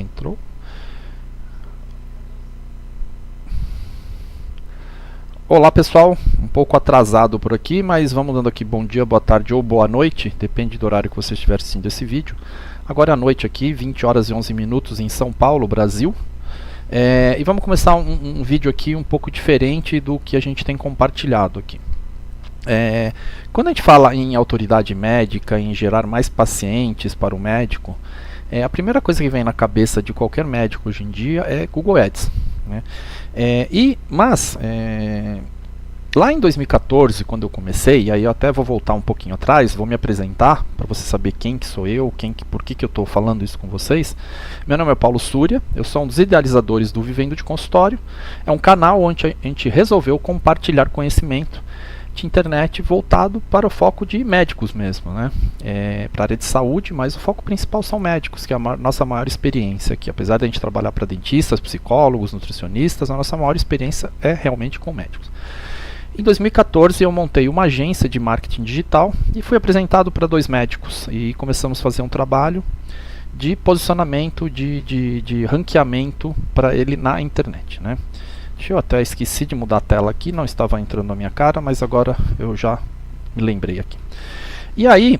Entrou. Olá pessoal, um pouco atrasado por aqui, mas vamos dando aqui bom dia, boa tarde ou boa noite, depende do horário que você estiver assistindo esse vídeo. Agora à noite aqui, 20 horas e 11 minutos em São Paulo, Brasil. E vamos começar um vídeo aqui um pouco diferente do que a gente tem compartilhado aqui. Quando a gente fala em autoridade médica, em gerar mais pacientes para o médico, a primeira coisa que vem na cabeça de qualquer médico hoje em dia é Google Ads, né? Lá em 2014, quando eu comecei, e aí eu até vou voltar um pouquinho atrás, vou me apresentar para você saber quem que sou eu, por que eu estou falando isso com vocês. Meu nome é Paulo Súria, eu sou um dos idealizadores do Vivendo de Consultório. É um canal onde a gente resolveu compartilhar conhecimento de internet voltado para o foco de médicos mesmo, né? Para a área de saúde, mas o foco principal são médicos, que é a nossa maior experiência aqui. Apesar de a gente trabalhar para dentistas, psicólogos, nutricionistas, a nossa maior experiência é realmente com médicos. Em 2014 eu montei uma agência de marketing digital e fui apresentado para 2 médicos e começamos a fazer um trabalho de posicionamento, de ranqueamento para ele na internet, né? Eu até esqueci de mudar a tela aqui, não estava entrando na minha cara, mas agora eu já me lembrei aqui. E aí,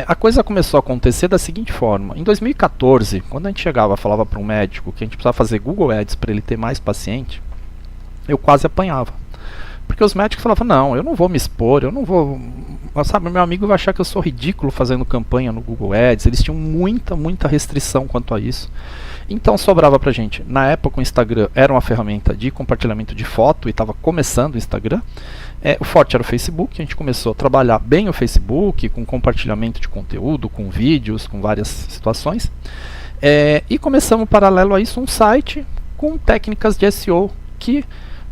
a coisa começou a acontecer da seguinte forma. Em 2014, quando a gente chegava e falava para um médico que a gente precisava fazer Google Ads para ele ter mais paciente, eu quase apanhava. Porque os médicos falavam, não, eu não vou me expor, eu não vou... Sabe, meu amigo vai achar que eu sou ridículo fazendo campanha no Google Ads. Eles tinham muita restrição quanto a isso. Então sobrava pra gente. Na época o Instagram era uma ferramenta de compartilhamento de foto e estava começando o Instagram. O forte era o Facebook. A gente começou a trabalhar bem o Facebook, com compartilhamento de conteúdo, com vídeos, com várias situações. E começamos, paralelo a isso, um site com técnicas de SEO, que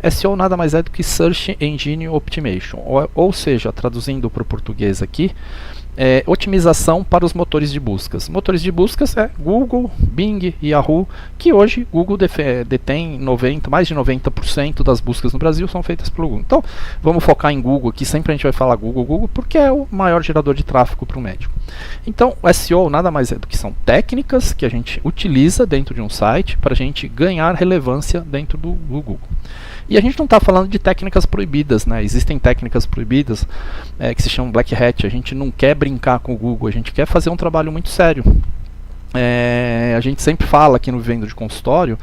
SEO nada mais é do que Search Engine Optimization, ou seja, traduzindo para o português aqui, otimização para os motores de buscas. Motores de buscas é Google, Bing, Yahoo, que hoje Google detém mais de 90% das buscas no Brasil são feitas pelo Google. Então, vamos focar em Google aqui, sempre a gente vai falar Google, porque é o maior gerador de tráfego para o médico. Então, o SEO nada mais é do que são técnicas que a gente utiliza dentro de um site para a gente ganhar relevância dentro do Google. E a gente não está falando de técnicas proibidas, né? Existem técnicas proibidas que se chamam Black Hat. A gente não quer brincar com o Google, a gente quer fazer um trabalho muito sério. A gente sempre fala aqui no Vivendo de Consultório,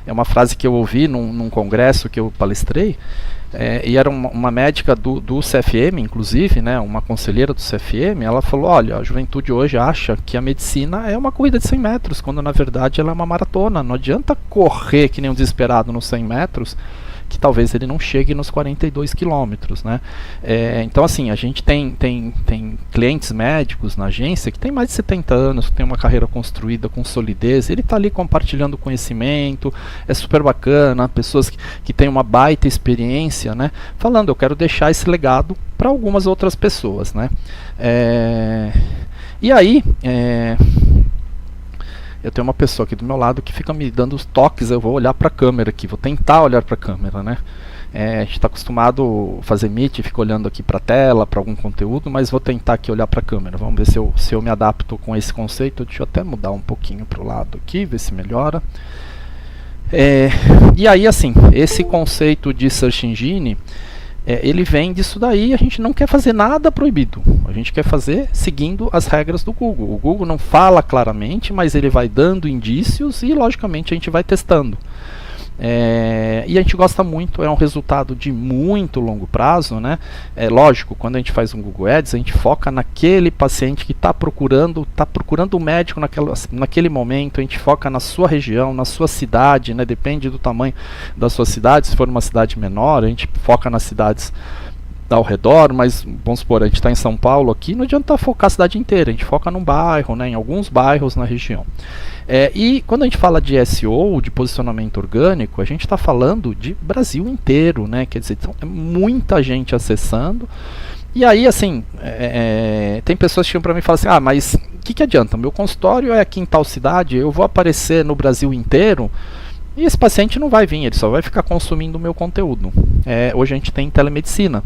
é uma frase que eu ouvi num congresso que eu palestrei, e era uma médica do CFM, inclusive, né, uma conselheira do CFM. Ela falou, olha, a juventude hoje acha que a medicina é uma corrida de 100 metros, quando na verdade ela é uma maratona. Não adianta correr que nem um desesperado nos 100 metros, que talvez ele não chegue nos 42 quilômetros, né? Então assim, a gente tem clientes médicos na agência que tem mais de 70 anos, que tem uma carreira construída com solidez. Ele está ali compartilhando conhecimento, é super bacana, pessoas que têm uma baita experiência, né? Falando, eu quero deixar esse legado para algumas outras pessoas, né? E aí... eu tenho uma pessoa aqui do meu lado que fica me dando os toques. Eu vou olhar para a câmera aqui, vou tentar olhar para a câmera, né? A gente está acostumado a fazer Meet, fica olhando aqui para a tela, para algum conteúdo, mas vou tentar aqui olhar para a câmera. Vamos ver se eu me adapto com esse conceito. Deixa eu até mudar um pouquinho para o lado aqui, ver se melhora. E aí, assim, esse conceito de Search Engine, ele vem disso daí. A gente não quer fazer nada proibido, a gente quer fazer seguindo as regras do Google. O Google não fala claramente, mas ele vai dando indícios e logicamente a gente vai testando. E a gente gosta muito, é um resultado de muito longo prazo, né? Lógico, quando a gente faz um Google Ads, a gente foca naquele paciente que está procurando o médico naquele momento. A gente foca na sua região, na sua cidade, né? Depende do tamanho da sua cidade. Se for uma cidade menor, a gente foca nas cidades ao redor, mas vamos supor, a gente está em São Paulo aqui, não adianta focar a cidade inteira, a gente foca num bairro, né, em alguns bairros na região. E quando a gente fala de SEO, de posicionamento orgânico, a gente está falando de Brasil inteiro, né? Quer dizer, então, é muita gente acessando. E aí, assim, tem pessoas que chegam para mim e falam assim, mas o que adianta? Meu consultório é aqui em tal cidade, eu vou aparecer no Brasil inteiro, e esse paciente não vai vir, ele só vai ficar consumindo o meu conteúdo. Hoje a gente tem telemedicina.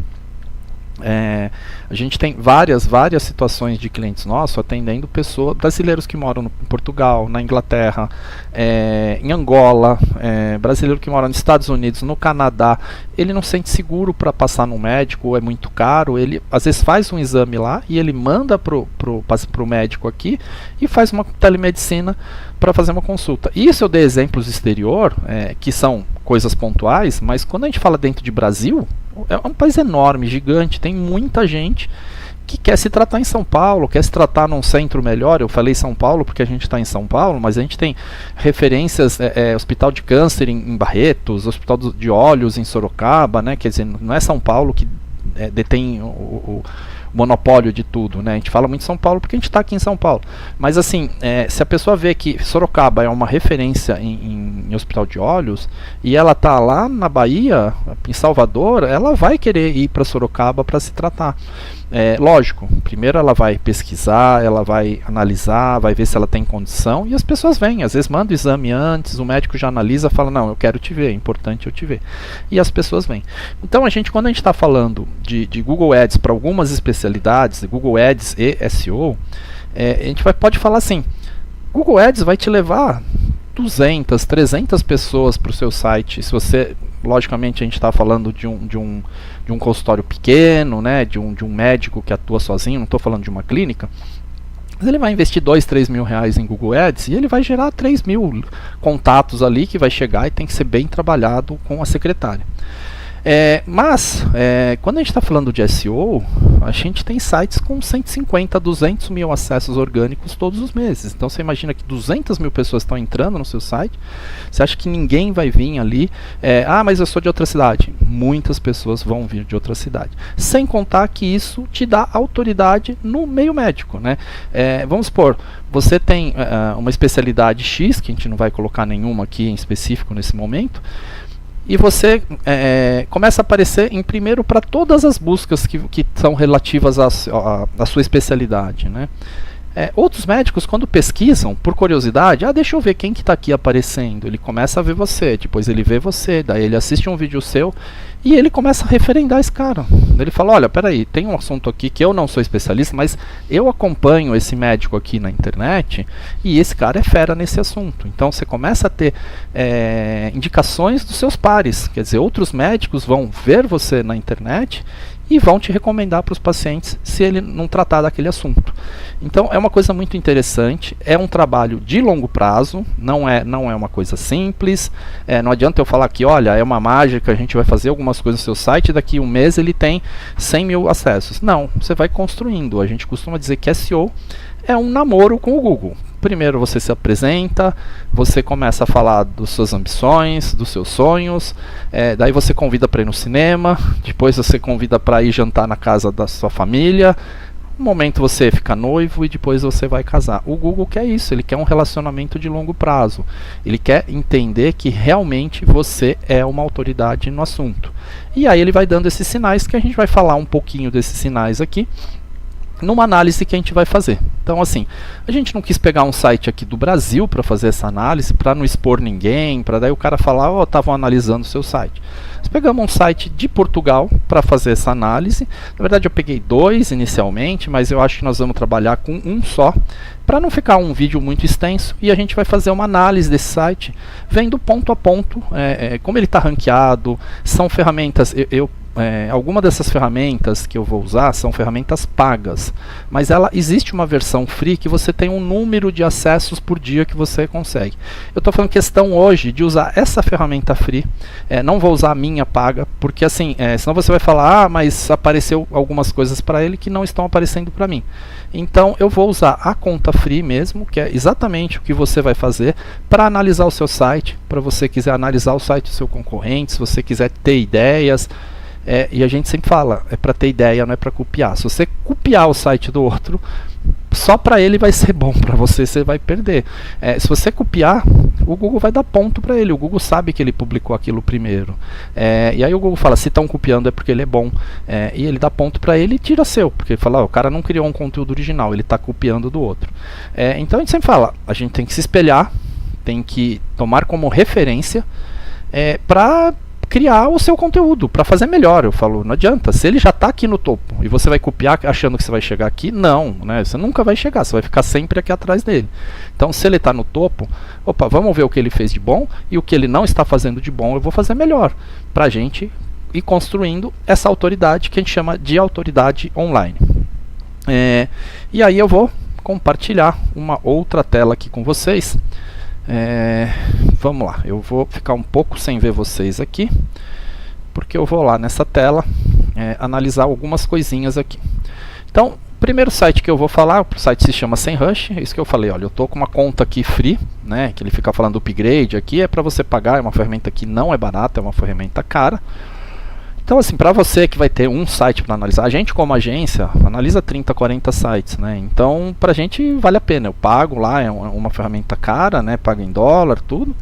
A gente tem várias situações de clientes nossos atendendo pessoas, brasileiros que moram em Portugal, na Inglaterra, em Angola, brasileiro que mora nos Estados Unidos, no Canadá. Ele não sente seguro para passar no médico, é muito caro. Ele às vezes faz um exame lá e ele manda pro médico aqui e faz uma telemedicina para fazer uma consulta. Isso eu dei exemplos exterior, que são coisas pontuais, mas quando a gente fala dentro de Brasil, é um país enorme, gigante, tem muita gente que quer se tratar em São Paulo, quer se tratar num centro melhor. Eu falei São Paulo porque a gente está em São Paulo, mas a gente tem referências, Hospital de Câncer em Barretos, Hospital de Olhos em Sorocaba, né? Quer dizer, não é São Paulo que detém o monopólio de tudo, né? A gente fala muito de São Paulo porque a gente está aqui em São Paulo. Mas assim, se a pessoa vê que Sorocaba é uma referência em hospital de olhos e ela está lá na Bahia, em Salvador, ela vai querer ir para Sorocaba para se tratar. Lógico, primeiro ela vai pesquisar, ela vai analisar, vai ver se ela tem condição, e as pessoas vêm, às vezes manda o exame antes, o médico já analisa, fala, não, eu quero te ver, é importante eu te ver, e as pessoas vêm. Então quando a gente está falando de Google Ads para algumas especialidades, Google Ads e SEO, a gente pode falar assim, Google Ads vai te levar 200, 300 pessoas para o seu site. Se você, logicamente, a gente está falando de um consultório pequeno, né, de um médico que atua sozinho, não estou falando de uma clínica, mas ele vai investir 2, 3 mil reais em Google Ads e ele vai gerar 3 mil contatos ali que vai chegar e tem que ser bem trabalhado com a secretária. Mas, quando a gente está falando de SEO, a gente tem sites com 150, 200 mil acessos orgânicos todos os meses. Então você imagina que 200 mil pessoas estão entrando no seu site, você acha que ninguém vai vir ali, mas eu sou de outra cidade. Muitas pessoas vão vir de outra cidade. Sem contar que isso te dá autoridade no meio médico, né? Vamos supor, você tem uma especialidade X, que a gente não vai colocar nenhuma aqui em específico nesse momento, e você começa a aparecer em primeiro para todas as buscas que são relativas à sua especialidade, né? Outros médicos, quando pesquisam, por curiosidade, deixa eu ver quem que está aqui aparecendo. Ele começa a ver você, depois ele vê você, daí ele assiste um vídeo seu e ele começa a referendar esse cara. Ele fala, olha, peraí, tem um assunto aqui que eu não sou especialista, mas eu acompanho esse médico aqui na internet e esse cara é fera nesse assunto. Então você começa a ter indicações dos seus pares, quer dizer, outros médicos vão ver você na internet e vão te recomendar para os pacientes se ele não tratar daquele assunto. Então é uma coisa muito interessante, é um trabalho de longo prazo, não é uma coisa simples, não adianta eu falar que, olha, é uma mágica, a gente vai fazer algumas coisas no seu site e daqui um mês ele tem 100 mil acessos. Não, você vai construindo. A gente costuma dizer que SEO é um namoro com o Google. Primeiro você se apresenta, você começa a falar das suas ambições, dos seus sonhos, daí você convida para ir no cinema, depois você convida para ir jantar na casa da sua família, um momento você fica noivo e depois você vai casar. O Google quer isso, ele quer um relacionamento de longo prazo, ele quer entender que realmente você é uma autoridade no assunto. E aí ele vai dando esses sinais, que a gente vai falar um pouquinho desses sinais aqui, numa análise que a gente vai fazer. Então assim, a gente não quis pegar um site aqui do Brasil para fazer essa análise, para não expor ninguém, para daí o cara falar, estavam analisando o seu site. Nós pegamos um site de Portugal para fazer essa análise. Na verdade eu peguei 2 inicialmente, mas eu acho que nós vamos trabalhar com um só, para não ficar um vídeo muito extenso, e a gente vai fazer uma análise desse site, vendo ponto a ponto, como ele está ranqueado, são ferramentas, alguma dessas ferramentas que eu vou usar são ferramentas pagas, mas existe uma versão free que você tem um número de acessos por dia que você consegue. Eu estou falando questão hoje de usar essa ferramenta free, não vou usar a minha paga, porque assim, senão você vai falar, mas apareceu algumas coisas para ele que não estão aparecendo para mim. Então eu vou usar a conta free mesmo, que é exatamente o que você vai fazer para analisar o seu site, para você quiser analisar o site do seu concorrente, se você quiser ter ideias. E a gente sempre fala, é para ter ideia, não é para copiar. Se você copiar o site do outro, só para ele vai ser bom, para você vai perder. Se você copiar, o Google vai dar ponto para ele. O Google sabe que ele publicou aquilo primeiro. E aí o Google fala, se estão copiando é porque ele é bom. E ele dá ponto para ele e tira seu, porque ele fala, o cara não criou um conteúdo original, ele está copiando do outro. Então a gente sempre fala, a gente tem que se espelhar, tem que tomar como referência para criar o seu conteúdo para fazer melhor. Eu falo, não adianta, se ele já está aqui no topo e você vai copiar achando que você vai chegar aqui, não, né? Você nunca vai chegar, você vai ficar sempre aqui atrás dele. Então, se ele está no topo, opa, vamos ver o que ele fez de bom e o que ele não está fazendo de bom eu vou fazer melhor, para a gente ir construindo essa autoridade que a gente chama de autoridade online. E aí eu vou compartilhar uma outra tela aqui com vocês. Vamos lá, eu vou ficar um pouco sem ver vocês aqui, porque eu vou lá nessa tela analisar algumas coisinhas aqui. Então, o primeiro site que eu vou falar, o site se chama SEMrush, é isso que eu falei, olha, eu estou com uma conta aqui free, né, que ele fica falando upgrade aqui, é para você pagar, é uma ferramenta que não é barata, é uma ferramenta cara. Então, assim, para você que vai ter um site para analisar, a gente como agência analisa 30, 40 sites, né? Então, para a gente vale a pena. Eu pago lá, é uma ferramenta cara, né? Paga em dólar, tudo.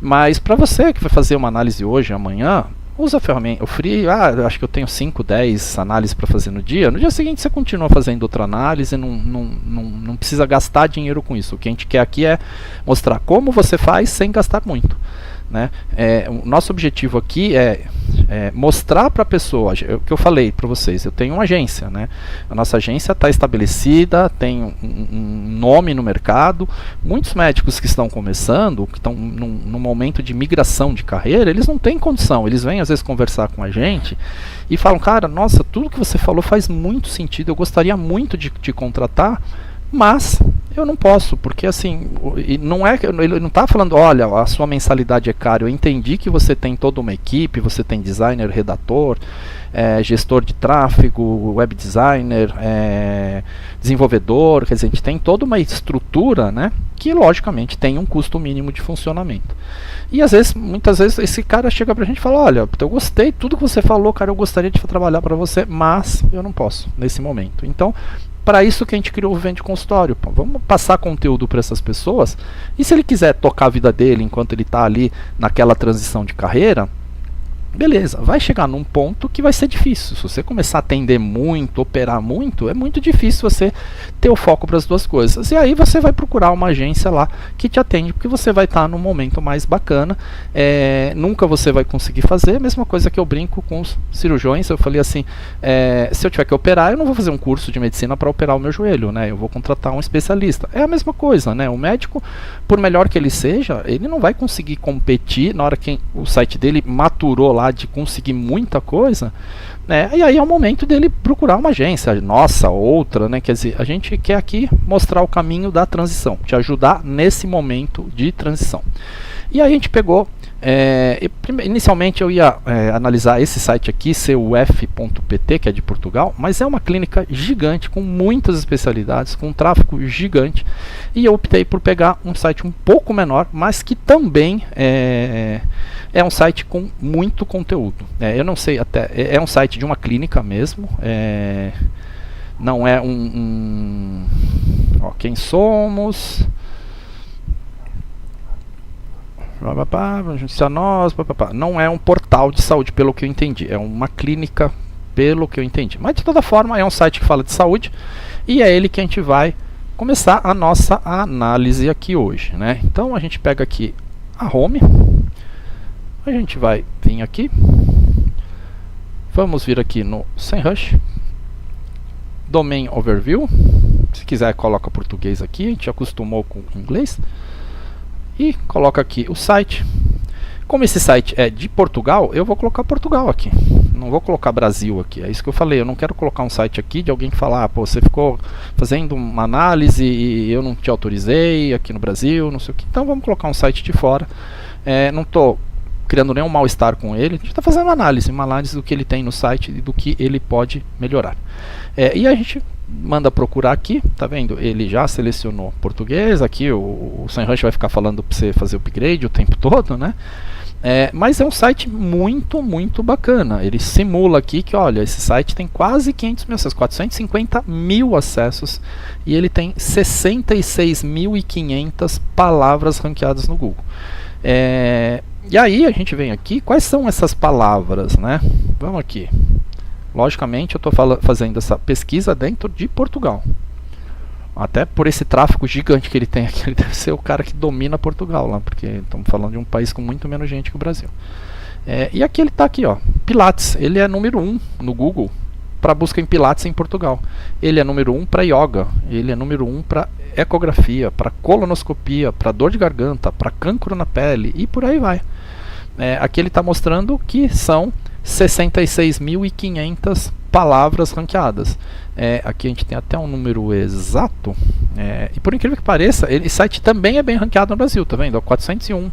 Mas para você que vai fazer uma análise hoje, amanhã, usa a ferramenta. O free, eu acho que eu tenho 5, 10 análises para fazer no dia. No dia seguinte você continua fazendo outra análise, não precisa gastar dinheiro com isso. O que a gente quer aqui é mostrar como você faz sem gastar muito. Né? O nosso objetivo aqui é mostrar para a pessoa, o que eu falei para vocês, eu tenho uma agência, né? A nossa agência está estabelecida, tem um nome no mercado. Muitos médicos que estão começando, que estão num momento de migração de carreira, eles não têm condição, eles vêm às vezes conversar com a gente e falam, cara, nossa, tudo que você falou faz muito sentido, eu gostaria muito de te contratar, mas eu não posso, porque assim, não é, ele não está falando, olha, a sua mensalidade é cara, eu entendi que você tem toda uma equipe, você tem designer, redator, gestor de tráfego, web designer, desenvolvedor, quer dizer, a gente tem toda uma estrutura, né, que logicamente tem um custo mínimo de funcionamento. E às vezes, muitas vezes, esse cara chega pra gente e fala, olha, eu gostei de tudo que você falou, cara, eu gostaria de trabalhar para você, mas eu não posso nesse momento. Então, para isso que a gente criou o Vende Consultório. Pô, vamos passar conteúdo para essas pessoas, e se ele quiser tocar a vida dele enquanto ele está ali naquela transição de carreira, beleza, vai chegar num ponto que vai ser difícil. Se você começar a atender muito, operar muito, é muito difícil você ter o foco para as duas coisas. E aí você vai procurar uma agência lá que te atende, porque você vai estar num momento mais bacana. Nunca você vai conseguir fazer. A mesma coisa que eu brinco com os cirurgiões. Eu falei assim, se eu tiver que operar, eu não vou fazer um curso de medicina para operar o meu joelho, né? Eu vou contratar um especialista. É a mesma coisa, né? O médico, por melhor que ele seja, ele não vai conseguir competir na hora que o site dele maturou lá de conseguir muita coisa, né? E aí é o momento dele procurar uma agência, nossa, outra, né? Quer dizer, a gente quer aqui mostrar o caminho da transição, te ajudar nesse momento de transição. E aí a gente pegou, inicialmente eu ia analisar esse site aqui, CUF.pt, que é de Portugal, mas é uma clínica gigante, com muitas especialidades, com um tráfego gigante, e eu optei por pegar um site um pouco menor, mas que também é um site com muito conteúdo. Eu não sei, até é um site de uma clínica mesmo, não é quem somos, não é um portal de saúde, pelo que eu entendi, é uma clínica, pelo que eu entendi, mas de toda forma é um site que fala de saúde, e é ele que a gente vai começar a nossa análise aqui hoje, né? Então a gente pega aqui a home, a gente vai vir aqui, vamos vir aqui no SEMrush, Domain Overview, se quiser coloca português aqui, a gente acostumou com inglês, e coloca aqui o site. Como esse site é de Portugal, eu vou colocar Portugal aqui, não vou colocar Brasil aqui, é isso que eu falei, eu não quero colocar um site aqui de alguém que falar, pô, você ficou fazendo uma análise e eu não te autorizei aqui no Brasil, não sei o que, então vamos colocar um site de fora, não estou criando nenhum mal-estar com ele, a gente está fazendo uma análise do que ele tem no site e do que ele pode melhorar. E a gente manda procurar aqui, tá vendo? Ele já selecionou português, aqui o SEMrush vai ficar falando para você fazer o upgrade o tempo todo, né? Mas é um site muito, muito bacana. Ele simula aqui que, olha, esse site tem quase 500 mil acessos, 450 mil acessos, e ele tem 66.500 palavras ranqueadas no Google. E aí a gente vem aqui, quais são essas palavras, né? Vamos aqui. Logicamente eu estou fazendo essa pesquisa dentro de Portugal. Até por esse tráfego gigante que ele tem aqui, ele deve ser o cara que domina Portugal lá, porque estamos falando de um país com muito menos gente que o Brasil. E aqui ele está aqui, ó, Pilates. Ele é número 1 no Google para busca em Pilates em Portugal. Ele é número 1 para yoga. Ele é número 1 para ecografia, para colonoscopia, para dor de garganta, para cancro na pele e por aí vai. Aqui ele está mostrando que são 66.500 palavras ranqueadas. Aqui a gente tem até um número exato. E por incrível que pareça, esse site também é bem ranqueado no Brasil, tá vendo? 401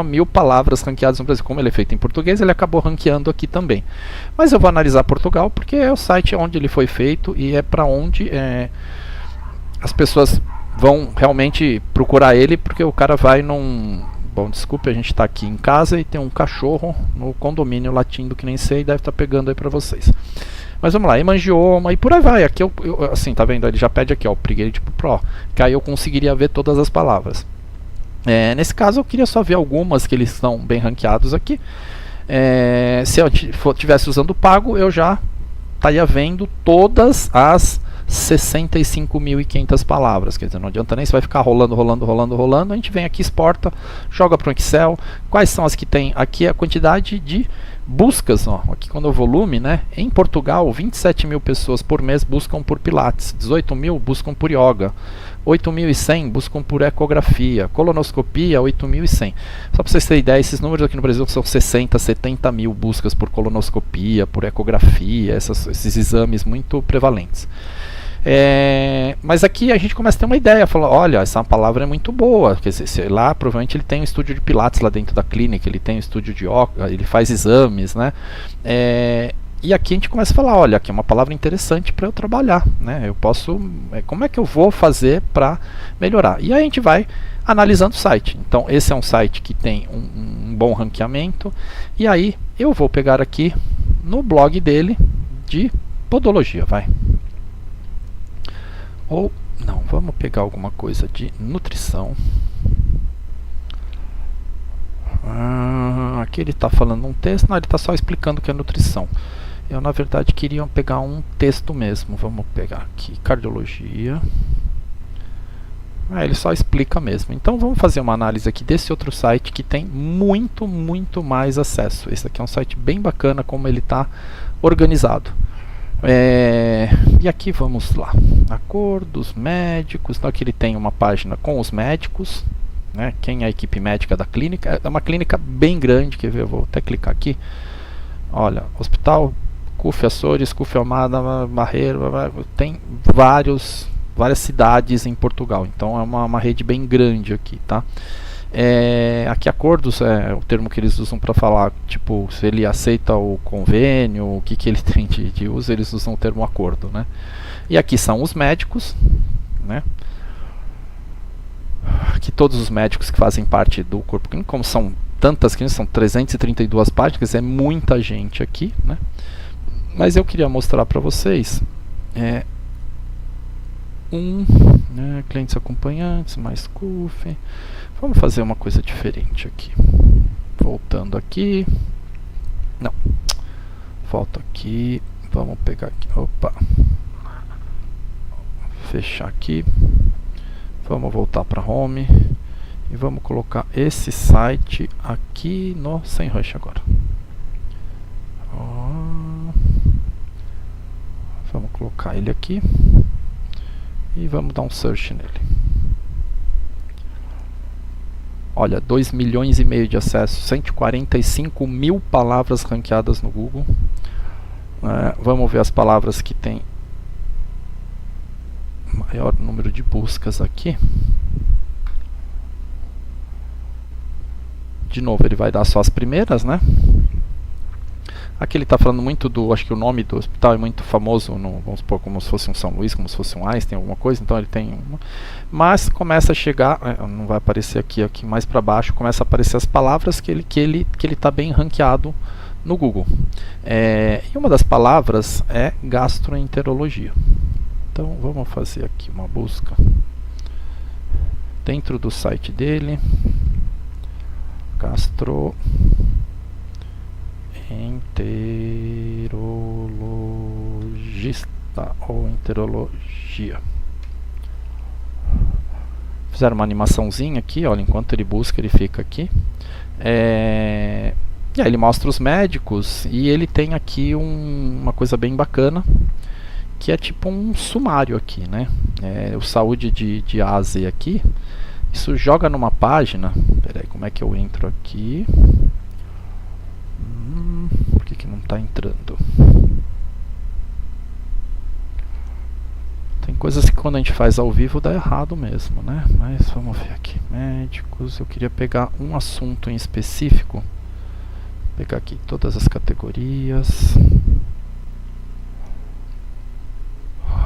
mil palavras ranqueadas no Brasil. Como ele é feito em português, ele acabou ranqueando aqui também. Mas eu vou analisar Portugal porque é o site onde ele foi feito e é para onde as pessoas vão realmente procurar ele, porque o cara vai num... Bom, desculpe, a gente está aqui em casa e tem um cachorro no condomínio latindo que nem sei, deve estar pegando aí para vocês. Mas vamos lá, hemangioma e por aí vai. Aqui assim, tá vendo? Ele já pede aqui, ó, o Upgrade Pro, que aí eu conseguiria ver todas as palavras. Nesse caso eu queria só ver algumas que eles estão bem ranqueados aqui. Se eu estivesse usando o pago, eu já estaria vendo todas as 65.500 palavras. Quer dizer, não adianta nem, você vai ficar rolando. A gente vem aqui, exporta, joga para o Excel. Quais são as que tem? Aqui a quantidade de buscas, ó, aqui quando é o volume, né? Em Portugal, 27 mil pessoas por mês buscam por Pilates, 18 mil buscam por yoga, 8.100 buscam por ecografia, colonoscopia, 8.100. Só para vocês terem ideia, esses números aqui no Brasil são 60, 70 mil buscas por colonoscopia, por ecografia, esses exames muito prevalentes. Mas aqui a gente começa a ter uma ideia, fala, olha, essa palavra é muito boa, quer dizer, lá provavelmente ele tem um estúdio de Pilates lá dentro da clínica, ele tem um estúdio de yoga, ele faz exames, né? E aqui a gente começa a falar, olha, aqui é uma palavra interessante para eu trabalhar, né? Eu posso, como é que eu vou fazer para melhorar? E aí a gente vai analisando o site. Então esse é um site que tem um bom ranqueamento, e aí eu vou pegar aqui no blog dele de podologia, vai. Ou, não, vamos pegar alguma coisa de nutrição. Aqui ele está falando um texto, não, ele está só explicando o que é nutrição. Eu, na verdade, queria pegar um texto mesmo. Vamos pegar aqui, cardiologia. Ele só explica mesmo. Então, vamos fazer uma análise aqui desse outro site que tem muito mais acesso. Esse aqui é um site bem bacana, como ele está organizado. E aqui vamos lá, acordos médicos. Então aqui ele tem uma página com os médicos, né? Quem é a equipe médica da clínica. É uma clínica bem grande, quer ver? Eu vou até clicar aqui. Olha, hospital CUF Açores, CUF Almada, Barreiro, tem várias cidades em Portugal. Então é uma rede bem grande aqui, tá? Aqui acordos é o termo que eles usam para falar, tipo, se ele aceita o convênio, o que ele tem de uso, eles usam o termo acordo, né? E aqui são os médicos, né? Aqui todos os médicos que fazem parte do corpo clínico, como são tantas clínicas, são 332 páginas, é muita gente aqui, né? Mas eu queria mostrar para vocês clientes acompanhantes, mais CUF. Vamos fazer uma coisa diferente aqui. Voltando aqui. Não. Volto aqui. Vamos pegar aqui. Opa. Fechar aqui. Vamos voltar para home. E vamos colocar esse site aqui no SEMrush agora. Vamos colocar ele aqui. E vamos dar um search nele. Olha, 2,5 milhões de acessos, 145 mil palavras ranqueadas no Google. Vamos ver as palavras que tem maior número de buscas aqui. De novo, ele vai dar só as primeiras, né? Aqui ele está falando muito do, acho que o nome do hospital é muito famoso, vamos supor, como se fosse um São Luís, como se fosse um Einstein, alguma coisa, então ele tem uma. Mas começa a chegar, não vai aparecer aqui mais para baixo, começa a aparecer as palavras que ele está bem ranqueado no Google. E uma das palavras é gastroenterologia. Então vamos fazer aqui uma busca dentro do site dele, enterologista ou enterologia. Fizeram uma animaçãozinha aqui, olha, enquanto ele busca, ele fica aqui. E aí ele mostra os médicos e ele tem aqui uma coisa bem bacana, que é tipo um sumário aqui, né? O Saúde de Ásia aqui, isso joga numa página. Peraí, como é que eu entro aqui? Por que não está entrando? Tem coisas que quando a gente faz ao vivo dá errado mesmo, né? Mas vamos ver aqui. Médicos, eu queria pegar um assunto em específico. Vou pegar aqui todas as categorias.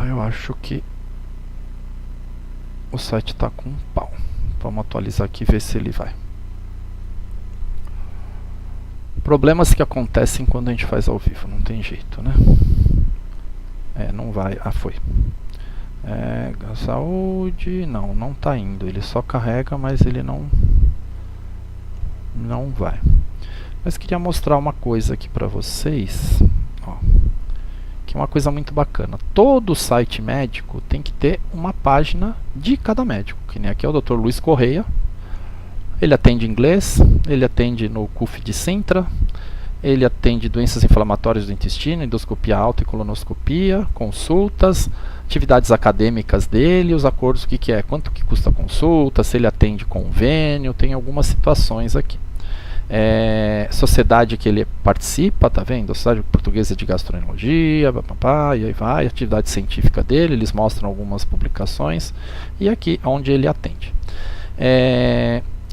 Eu acho que o site está com um pau. Vamos atualizar aqui e ver se ele vai. Problemas que acontecem quando a gente faz ao vivo, não tem jeito, né? Não vai. Ah, foi. Saúde, não tá indo. Ele só carrega, mas ele não vai. Mas queria mostrar uma coisa aqui para vocês, ó, que é uma coisa muito bacana. Todo site médico tem que ter uma página de cada médico, que nem aqui é o Dr. Luiz Correia. Ele atende inglês, ele atende no CUF de Sintra, ele atende doenças inflamatórias do intestino, endoscopia alta e colonoscopia, consultas, atividades acadêmicas dele, os acordos, o que é, quanto que custa a consulta, se ele atende convênio, tem algumas situações aqui. Sociedade que ele participa, tá vendo? Sociedade Portuguesa de Gastroenterologia, e aí vai, atividade científica dele, eles mostram algumas publicações, e aqui onde ele atende.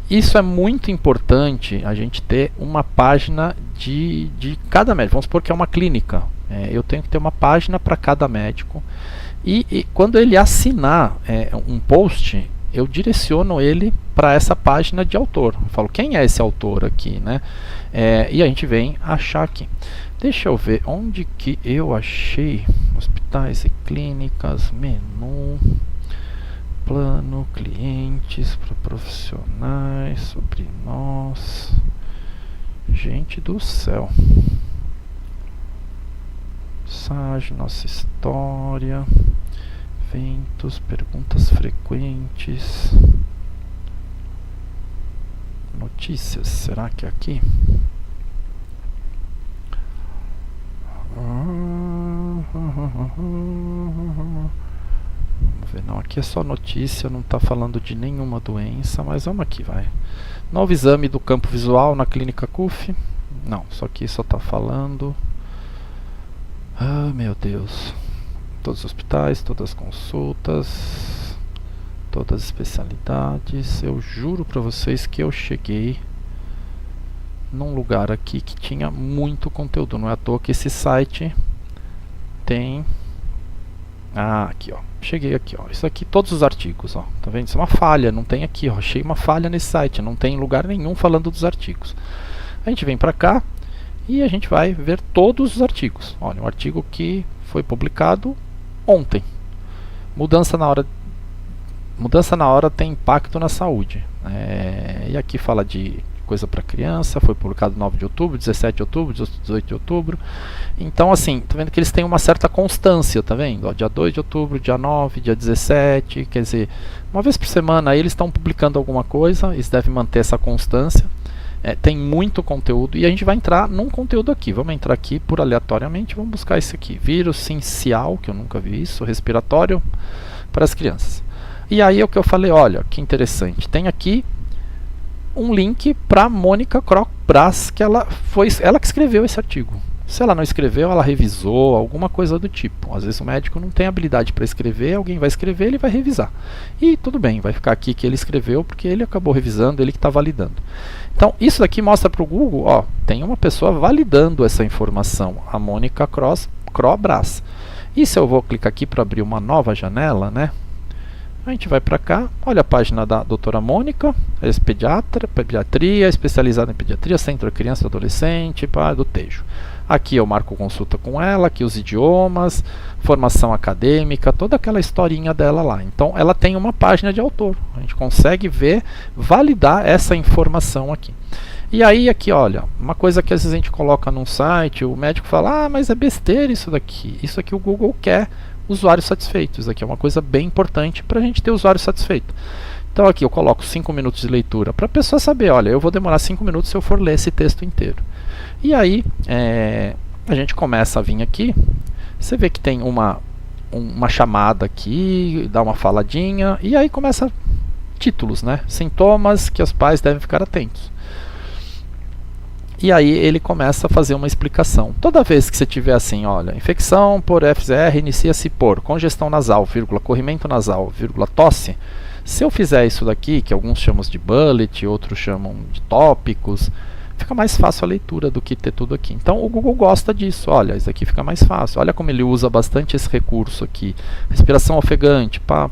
Isso é muito importante, a gente ter uma página de cada médico. Vamos supor que é uma clínica, eu tenho que ter uma página para cada médico, e quando ele assinar um post, eu direciono ele para essa página de autor. Eu falo, quem é esse autor aqui, né? E a gente vem achar aqui. Deixa eu ver onde que eu achei. Hospitais e clínicas, menu, plano, clientes, para profissionais, sobre nós. Gente do céu. Sage, nossa história. Eventos, perguntas frequentes. Notícias, será que é aqui? Vamos ver, não, aqui é só notícia, não está falando de nenhuma doença, mas vamos aqui, vai. Novo exame do campo visual na clínica CUF. Não, só aqui só está falando. Ah, meu Deus. Todos os hospitais, todas as consultas, todas as especialidades. Eu juro para vocês que eu cheguei num lugar aqui que tinha muito conteúdo. Não é à toa que esse site tem... aqui, ó. Cheguei aqui, ó. Isso aqui, todos os artigos, ó. Tá vendo? Isso é uma falha, não tem aqui, ó. Achei uma falha nesse site, não tem lugar nenhum falando dos artigos. A gente vem para cá e a gente vai ver todos os artigos. Olha, um artigo que foi publicado ontem. Mudança na hora tem impacto na saúde. E aqui fala de coisa para criança, foi publicado 9 de outubro, 17 de outubro, 18 de outubro. Então, assim, tá vendo que eles têm uma certa constância, tá vendo? Ó, dia 2 de outubro, dia 9, dia 17, quer dizer, uma vez por semana aí eles estão publicando alguma coisa, eles devem manter essa constância. Tem muito conteúdo e a gente vai entrar num conteúdo aqui. Vamos entrar aqui por aleatoriamente, vamos buscar esse aqui, vírus sincial, que eu nunca vi isso, respiratório para as crianças. E aí é o que eu falei, olha, que interessante, tem aqui um link para Mônica Kroc-Brás, que ela que escreveu esse artigo. Se ela não escreveu, ela revisou, alguma coisa do tipo. Às vezes o médico não tem habilidade para escrever, alguém vai escrever, ele vai revisar. E tudo bem, vai ficar aqui que ele escreveu, porque ele acabou revisando, ele que está validando. Então, isso daqui mostra para o Google, ó, tem uma pessoa validando essa informação, a Mônica Kroc-Brás. E se eu vou clicar aqui para abrir uma nova janela, né? A gente vai para cá, olha a página da doutora Mônica, pediatria, especializada em pediatria, Centro Criança e Adolescente, do Tejo. Aqui eu marco consulta com ela, aqui os idiomas, formação acadêmica, toda aquela historinha dela lá. Então ela tem uma página de autor, a gente consegue ver, validar essa informação aqui. E aí aqui, olha, uma coisa que às vezes a gente coloca num site, o médico fala, mas é besteira isso daqui. Isso aqui o Google quer usuários satisfeitos. Isso aqui é uma coisa bem importante para a gente ter usuário satisfeito. Então aqui eu coloco 5 minutos de leitura, para a pessoa saber, olha, eu vou demorar 5 minutos se eu for ler esse texto inteiro. E aí, a gente começa a vir aqui, você vê que tem uma chamada aqui, dá uma faladinha, e aí começa títulos, né? Sintomas que os pais devem ficar atentos. E aí ele começa a fazer uma explicação. Toda vez que você tiver assim, olha, infecção por FZR inicia-se por congestão nasal, vírgula, corrimento nasal, vírgula, tosse. Se eu fizer isso daqui, que alguns chamam de bullet, outros chamam de tópicos, fica mais fácil a leitura do que ter tudo aqui. Então o Google gosta disso, olha, isso aqui fica mais fácil. Olha como ele usa bastante esse recurso aqui. Respiração ofegante, pá.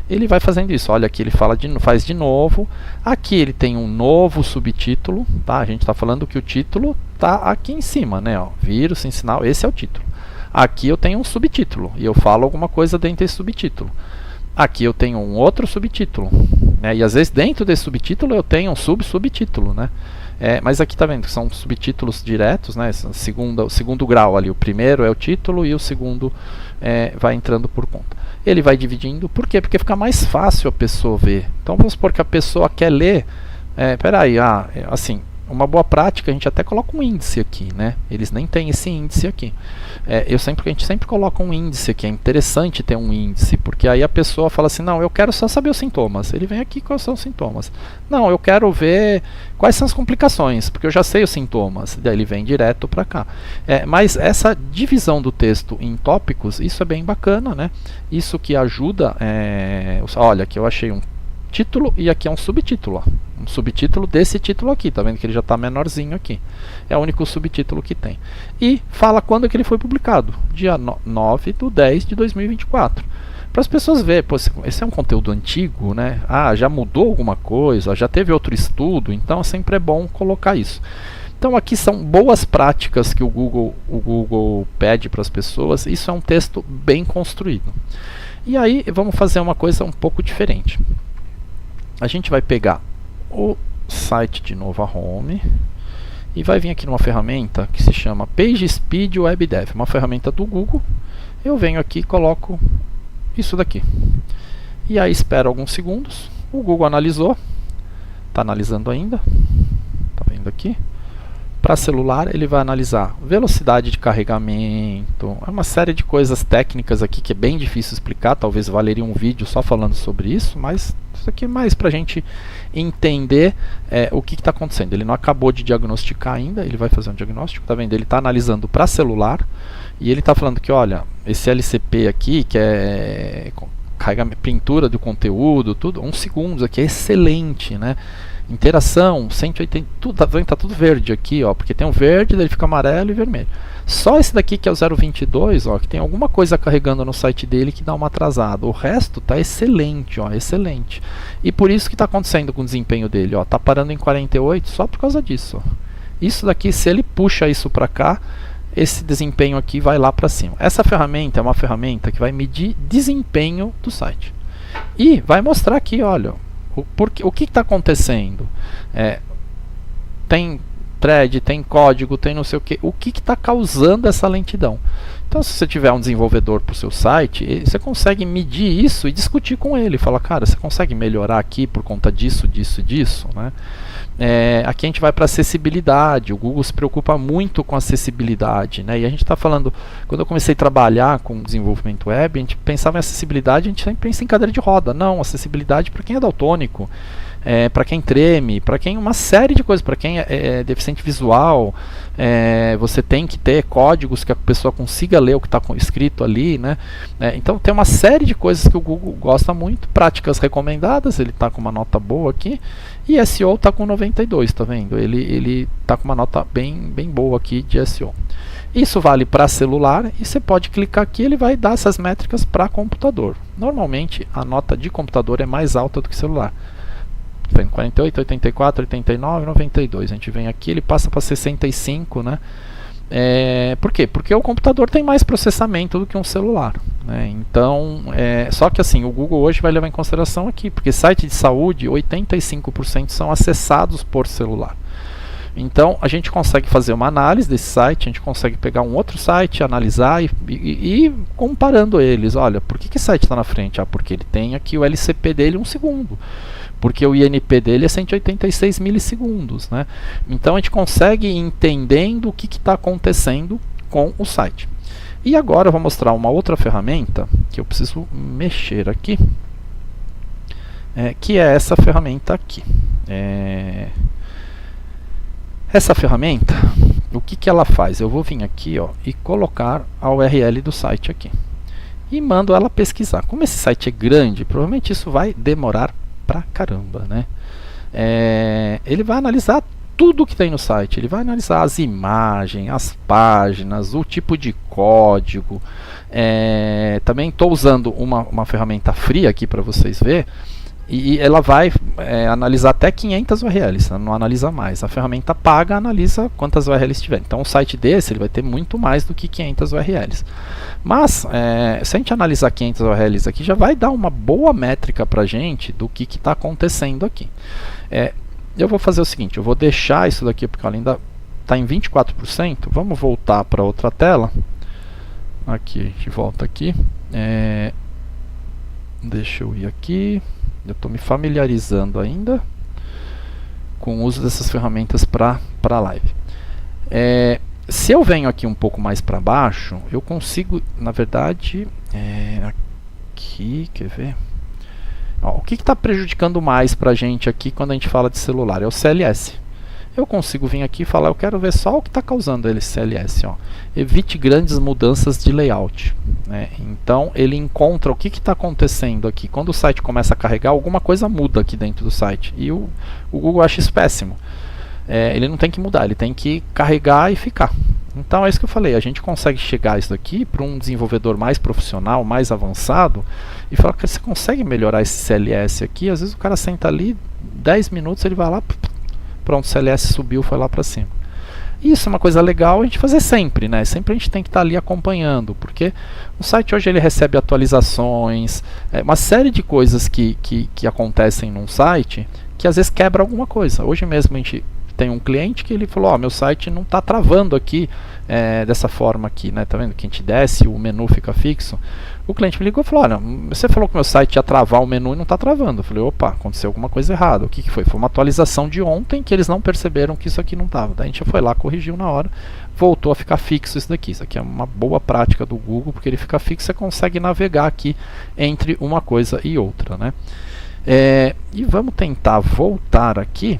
Ele vai fazendo isso, olha aqui ele faz de novo. Aqui ele tem um novo subtítulo, tá? A gente está falando que o título está aqui em cima, né? Ó, vírus sem sinal, esse é o título. Aqui eu tenho um subtítulo e eu falo alguma coisa dentro desse subtítulo. Aqui eu tenho um outro subtítulo, né? E às vezes dentro desse subtítulo eu tenho um subtítulo, né? Mas aqui tá vendo que são subtítulos diretos, né? O segundo grau ali, o primeiro é o título e o segundo vai entrando por conta. Ele vai dividindo, por quê? Porque fica mais fácil a pessoa ver. Então vamos supor que a pessoa quer ler, peraí, assim, uma boa prática, a gente até coloca um índice aqui, né? Eles nem têm esse índice aqui. A gente sempre coloca um índice aqui, é interessante ter um índice, porque aí a pessoa fala assim, não, eu quero só saber os sintomas. Ele vem aqui, quais são os sintomas? Não, eu quero ver quais são as complicações, porque eu já sei os sintomas. Daí ele vem direto para cá. Mas essa divisão do texto em tópicos, isso é bem bacana, né? Isso que ajuda, olha, aqui eu achei um título e aqui é um subtítulo, ó. Um subtítulo desse título aqui, tá vendo que ele já está menorzinho aqui. É o único subtítulo que tem. E fala quando que ele foi publicado, dia 9/10/2024. Para as pessoas verem, pô, esse é um conteúdo antigo, né? Já mudou alguma coisa, já teve outro estudo, então sempre é bom colocar isso. Então aqui são boas práticas que o Google pede para as pessoas. Isso é um texto bem construído. E aí vamos fazer uma coisa um pouco diferente. A gente vai pegar o site de novo, a home, e vai vir aqui numa ferramenta que se chama PageSpeed Web Dev, uma ferramenta do Google. Eu venho aqui e coloco isso daqui. E aí espero alguns segundos. O Google analisou, está analisando ainda, está vendo aqui. Para celular ele vai analisar velocidade de carregamento, uma série de coisas técnicas aqui que é bem difícil explicar, talvez valeria um vídeo só falando sobre isso, mas isso aqui é mais para a gente entender o que está acontecendo. Ele não acabou de diagnosticar ainda, ele vai fazer um diagnóstico, tá vendo? Ele está analisando para celular e ele está falando que, olha, esse LCP aqui, que é pintura do conteúdo, tudo, 1 segundo aqui, é excelente, né? Interação, 180, tá tudo verde aqui, ó, porque tem um verde, daí ele fica amarelo e vermelho. Só esse daqui que é o 0.22, ó, que tem alguma coisa carregando no site dele que dá uma atrasada. O resto tá excelente, ó, excelente. E por isso que tá acontecendo com o desempenho dele, ó, tá parando em 48 só por causa disso, ó. Isso daqui, se ele puxa isso para cá, esse desempenho aqui vai lá para cima. Essa ferramenta é uma ferramenta que vai medir desempenho do site. E vai mostrar aqui, olha, o que está acontecendo. Tem thread, tem código, tem não sei o que está causando essa lentidão. Então, se você tiver um desenvolvedor para o seu site, você consegue medir isso e discutir com ele. Fala, cara, você consegue melhorar aqui por conta disso, né? Aqui a gente vai para acessibilidade. O Google se preocupa muito com acessibilidade, né? E a gente está falando, quando eu comecei a trabalhar com desenvolvimento web, a gente pensava em acessibilidade, a gente sempre pensa em cadeira de roda. Não, acessibilidade para quem é daltônico, para quem treme, para quem uma série de coisas, para quem é deficiente visual, você tem que ter códigos que a pessoa consiga ler o que está escrito ali, né? Então tem uma série de coisas que o Google gosta muito. Práticas recomendadas, ele está com uma nota boa aqui, e SEO está com 92, tá vendo? Ele está com uma nota bem boa aqui de SEO. Isso vale para celular, e você pode clicar aqui, ele vai dar essas métricas para computador. Normalmente a nota de computador é mais alta do que celular. 48, 84, 89, 92. A gente vem aqui, ele passa para 65, né? Por quê? Porque o computador tem mais processamento do que um celular, né? Então, só que assim, o Google hoje vai levar em consideração aqui, porque site de saúde, 85% são acessados por celular. Então a gente consegue fazer uma análise desse site, a gente consegue pegar um outro site, analisar e comparando eles. Olha, por que esse site está na frente? Ah, porque ele tem aqui o LCP dele 1 segundo. Porque o INP dele é 186 milissegundos, né? Então a gente consegue ir entendendo o que está acontecendo com o site. E agora eu vou mostrar uma outra ferramenta que eu preciso mexer aqui, que é essa ferramenta aqui. Essa ferramenta, o que ela faz? Eu vou vir aqui, ó, e colocar a URL do site aqui. E mando ela pesquisar. Como esse site é grande, provavelmente isso vai demorar pra caramba, né? Ele vai analisar tudo que tem no site, ele vai analisar as imagens, as páginas, o tipo de código. Também estou usando uma ferramenta fria aqui para vocês verem, e ela vai analisar até 500 URLs, não analisa mais. A ferramenta paga analisa quantas URLs tiver. Então um site desse ele vai ter muito mais do que 500 URLs. Mas se a gente analisar 500 URLs aqui, já vai dar uma boa métrica para a gente do que está acontecendo aqui. Eu vou fazer o seguinte, eu vou deixar isso daqui porque ela ainda está em 24%. Vamos voltar para outra tela. Aqui, a gente volta aqui. Deixa eu ir aqui. Eu estou me familiarizando ainda com o uso dessas ferramentas para a live. Se eu venho aqui um pouco mais para baixo, eu consigo, na verdade, aqui, quer ver? O que está prejudicando mais para a gente aqui quando a gente fala de celular? É o CLS. Eu consigo vir aqui e falar, eu quero ver só o que está causando ele CLS. Ó. Evite grandes mudanças de layout. Né? Então ele encontra o que está acontecendo aqui. Quando o site começa a carregar, alguma coisa muda aqui dentro do site. E o Google acha isso péssimo. Ele não tem que mudar, ele tem que carregar e ficar. Então é isso que eu falei, a gente consegue chegar isso daqui para um desenvolvedor mais profissional, mais avançado, e falar que você consegue melhorar esse CLS aqui. Às vezes o cara senta ali, 10 minutos ele vai lá, pronto, o CLS subiu, foi lá para cima. Isso é uma coisa legal a gente fazer sempre, né? Sempre a gente tem que estar ali acompanhando, porque o site hoje ele recebe atualizações, uma série de coisas que acontecem num site que às vezes quebra alguma coisa. Hoje mesmo a gente tem um cliente que ele falou, meu site não está travando aqui dessa forma aqui, né? Tá vendo que a gente desce, o menu fica fixo. O cliente me ligou e falou, olha, você falou que meu site ia travar o menu e não está travando. Eu falei, opa, aconteceu alguma coisa errada. O que foi? Foi uma atualização de ontem que eles não perceberam que isso aqui não estava. Daí a gente foi lá, corrigiu na hora, voltou a ficar fixo isso daqui. Isso aqui é uma boa prática do Google, porque ele fica fixo, você consegue navegar aqui entre uma coisa e outra, né? E vamos tentar voltar aqui.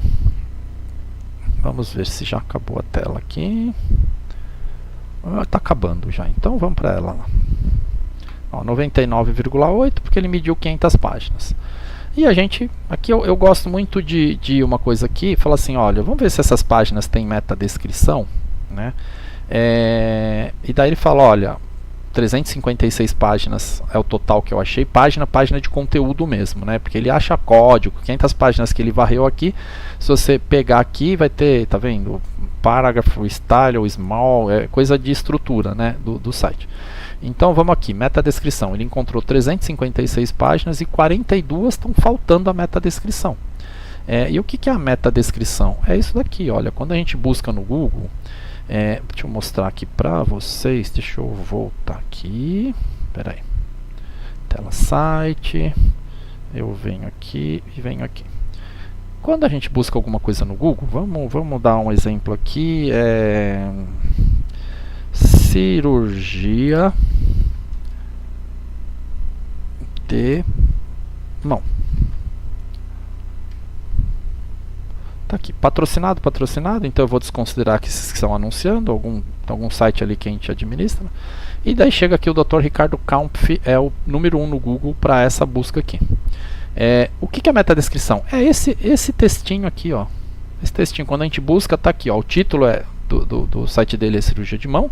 Vamos ver se já acabou a tela aqui. Está acabando já, então vamos para ela lá. 99,8 porque ele mediu 500 páginas. E a gente, aqui eu gosto muito de uma coisa aqui, fala assim, olha, vamos ver se essas páginas têm metadescrição, né? E daí ele fala, olha, 356 páginas é o total que eu achei, página de conteúdo mesmo, né? Porque ele acha código, 500 páginas que ele varreu aqui, se você pegar aqui vai ter, tá vendo? Parágrafo, style ou small, coisa de estrutura, né? Do site. Então vamos aqui, metadescrição, ele encontrou 356 páginas e 42 estão faltando a metadescrição. E o que é a metadescrição? É isso daqui, olha, quando a gente busca no Google, deixa eu mostrar aqui para vocês, deixa eu voltar aqui, peraí, tela site, eu venho aqui e venho aqui. Quando a gente busca alguma coisa no Google, vamos dar um exemplo aqui, cirurgia de mão. Tá aqui, patrocinado, então eu vou desconsiderar que esses que estão anunciando, algum site ali que a gente administra. E daí chega aqui o Dr. Ricardo Kampf, é o número 1 no Google para essa busca aqui. O que é metadescrição? É esse textinho aqui, ó. Esse textinho, quando a gente busca, tá aqui, ó. O título do site dele é cirurgia de mão.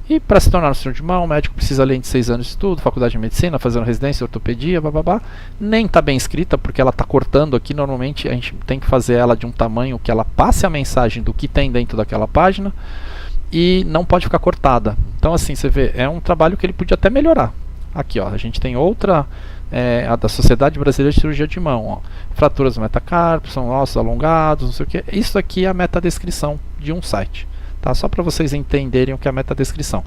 E para se tornar um cirurgião de mão, o médico precisa além de 6 anos de estudo, faculdade de medicina, fazendo residência, ortopedia, bababá. Nem está bem escrita, porque ela está cortando aqui. Normalmente a gente tem que fazer ela de um tamanho que ela passe a mensagem do que tem dentro daquela página e não pode ficar cortada. Então assim, você vê, é um trabalho que ele podia até melhorar. Aqui, ó, a gente tem outra, a da Sociedade Brasileira de Cirurgia de Mão, ó. Fraturas do metacarpo, são ossos alongados, não sei o que. Isso aqui é a metadescrição de um site. Tá? Só para vocês entenderem o que é a metadescrição.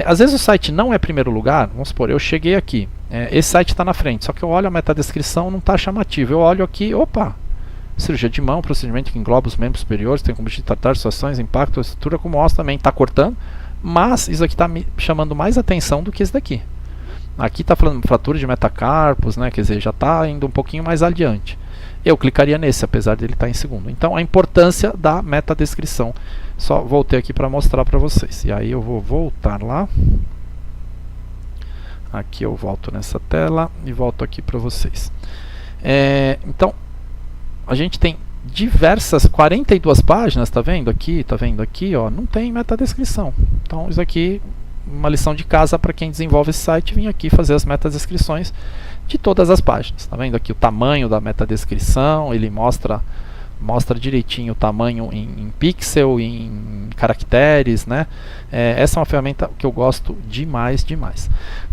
Às vezes o site não é primeiro lugar, vamos supor, eu cheguei aqui, esse site está na frente, só que eu olho a metadescrição, não está chamativo. Eu olho aqui, opa, cirurgia de mão, procedimento que engloba os membros superiores, tem como objetivo tratar situações, impacto, estrutura como osso também, está cortando, mas isso aqui está me chamando mais atenção do que esse daqui. Aqui está falando fratura de metacarpos, né, quer dizer, já está indo um pouquinho mais adiante. Eu clicaria nesse, apesar dele estar em segundo. Então, a importância da metadescrição. Só voltei aqui para mostrar para vocês. E aí eu vou voltar lá. Aqui eu volto nessa tela e volto aqui para vocês. Então, a gente tem diversas, 42 páginas, tá vendo aqui, ó, não tem metadescrição. Então, isso aqui, uma lição de casa para quem desenvolve esse site, vir aqui fazer as metadescrições de todas as páginas. Tá vendo aqui o tamanho da metadescrição, ele mostra direitinho o tamanho em pixel, em caracteres, né? Essa é uma ferramenta que eu gosto demais.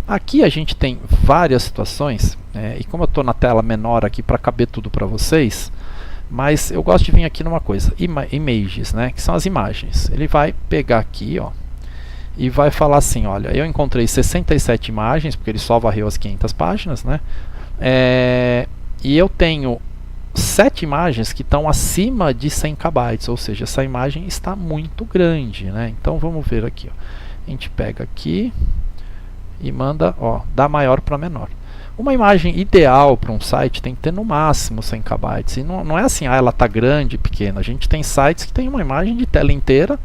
Aqui a gente tem várias situações, e como eu estou na tela menor aqui para caber tudo para vocês, mas eu gosto de vir aqui numa coisa, images, né? Que são as imagens. Ele vai pegar aqui, ó, e vai falar assim, olha, eu encontrei 67 imagens, porque ele só varreu as 500 páginas, né? E eu tenho 7 imagens que estão acima de 100 KB, ou seja, essa imagem está muito grande, né? Então vamos ver aqui, ó. A gente pega aqui e manda, ó, da maior para menor. Uma imagem ideal para um site tem que ter no máximo 100 KB. E não é assim, ela está grande, pequena. A gente tem sites que tem uma imagem de tela inteira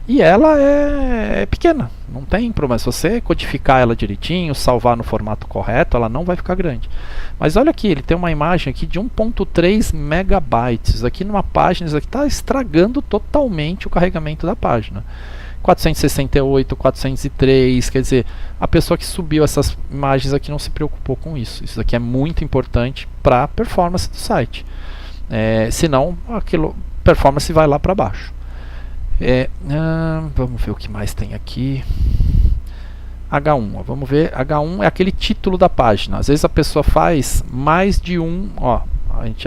e ela é pequena, não tem problema. Se você codificar ela direitinho, salvar no formato correto, ela não vai ficar grande. Mas olha aqui, ele tem uma imagem aqui de 1.3 megabytes. Aqui numa página, isso aqui está estragando totalmente o carregamento da página. 468, 403, quer dizer, a pessoa que subiu essas imagens aqui não se preocupou com isso. Isso aqui é muito importante para a performance do site. Senão, aquilo, performance vai lá para baixo. Vamos ver o que mais tem aqui. H1, ó, vamos ver. H1 é aquele título da página. Às vezes a pessoa faz mais de um, ó,